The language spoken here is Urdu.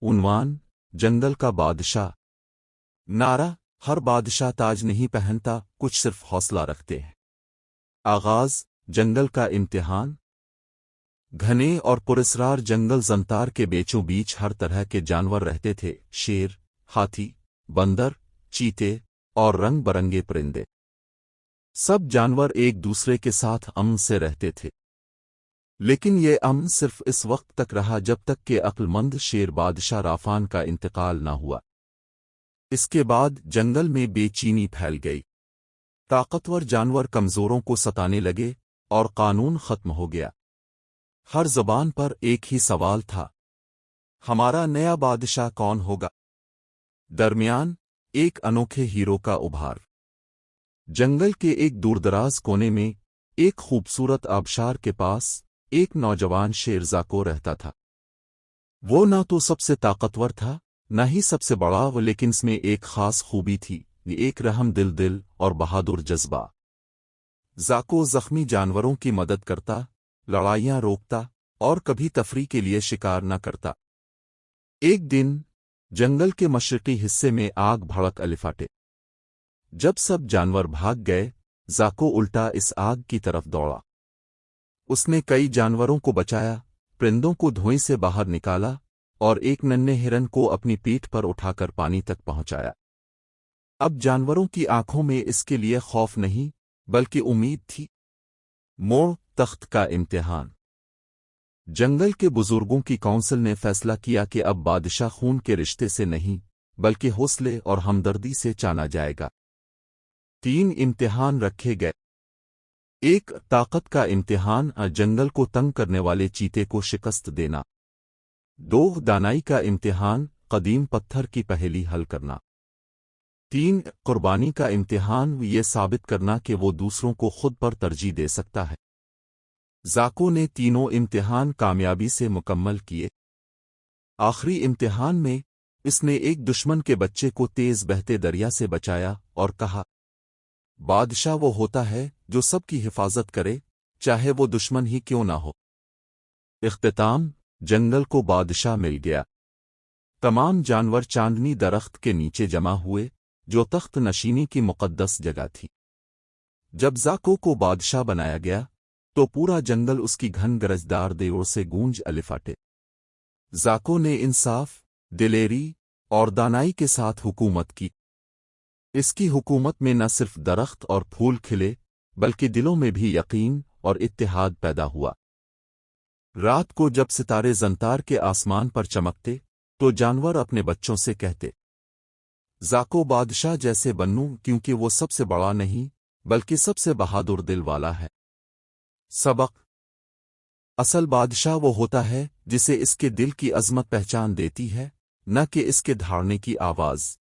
عنوان: جنگل کا بادشاہ۔ نعرہ: ہر بادشاہ تاج نہیں پہنتا، کچھ صرف حوصلہ رکھتے ہیں۔ آغاز: جنگل کا امتحان۔ گھنے اور پراسرار جنگل زنتار کے بیچوں بیچ ہر طرح کے جانور رہتے تھے: شیر، ہاتھی، بندر، چیتے اور رنگ برنگے پرندے۔ سب جانور ایک دوسرے کے ساتھ امن سے رہتے تھے، لیکن یہ امن صرف اس وقت تک رہا جب تک کہ عقل مند شیر بادشاہ رافان کا انتقال نہ ہوا۔ اس کے بعد جنگل میں بے چینی پھیل گئی۔ طاقتور جانور کمزوروں کو ستانے لگے اور قانون ختم ہو گیا۔ ہر زبان پر ایک ہی سوال تھا: ہمارا نیا بادشاہ کون ہوگا؟ درمیان ایک انوکھے ہیرو کا ابھار۔ جنگل کے ایک دوردراز کونے میں ایک خوبصورت آبشار کے پاس ایک نوجوان شیر زاکو رہتا تھا۔ وہ نہ تو سب سے طاقتور تھا نہ ہی سب سے بڑا، لیکن اس میں ایک خاص خوبی تھی، ایک رحم دل اور بہادر جذبہ۔ زاکو زخمی جانوروں کی مدد کرتا، لڑائیاں روکتا اور کبھی تفریح کے لیے شکار نہ کرتا۔ ایک دن جنگل کے مشرقی حصے میں آگ بھڑک الفاٹے۔ جب سب جانور بھاگ گئے، زاکو الٹا اس آگ کی طرف دوڑا۔ اس نے کئی جانوروں کو بچایا، پرندوں کو دھوئیں سے باہر نکالا اور ایک ننھے ہرن کو اپنی پیٹھ پر اٹھا کر پانی تک پہنچایا۔ اب جانوروں کی آنکھوں میں اس کے لیے خوف نہیں بلکہ امید تھی۔ موڑ: تخت کا امتحان۔ جنگل کے بزرگوں کی کونسل نے فیصلہ کیا کہ اب بادشاہ خون کے رشتے سے نہیں بلکہ حوصلے اور ہمدردی سے چانا جائے گا۔ 3 امتحان رکھے گئے۔ 1. طاقت کا امتحان، جنگل کو تنگ کرنے والے چیتے کو شکست دینا۔ 2. دانائی کا امتحان، قدیم پتھر کی پہیلی حل کرنا۔ 3. قربانی کا امتحان، یہ ثابت کرنا کہ وہ دوسروں کو خود پر ترجیح دے سکتا ہے۔ زاکو نے تینوں امتحان کامیابی سے مکمل کیے۔ آخری امتحان میں اس نے ایک دشمن کے بچے کو تیز بہتے دریا سے بچایا اور کہا: بادشاہ وہ ہوتا ہے جو سب کی حفاظت کرے، چاہے وہ دشمن ہی کیوں نہ ہو۔ اختتام: جنگل کو بادشاہ مل گیا۔ تمام جانور چاندنی درخت کے نیچے جمع ہوئے، جو تخت نشینی کی مقدس جگہ تھی۔ جب زاکو کو بادشاہ بنایا گیا تو پورا جنگل اس کی گھن گرجدار دیور سے گونج الفاٹے۔ زاکو نے انصاف، دلیری اور دانائی کے ساتھ حکومت کی۔ اس کی حکومت میں نہ صرف درخت اور پھول کھلے بلکہ دلوں میں بھی یقین اور اتحاد پیدا ہوا۔ رات کو جب ستارے زنتار کے آسمان پر چمکتے تو جانور اپنے بچوں سے کہتے: زاکو بادشاہ جیسے بنوں، کیونکہ وہ سب سے بڑا نہیں بلکہ سب سے بہادر دل والا ہے۔ سبق: اصل بادشاہ وہ ہوتا ہے جسے اس کے دل کی عظمت پہچان دیتی ہے، نہ کہ اس کے دھاڑنے کی آواز۔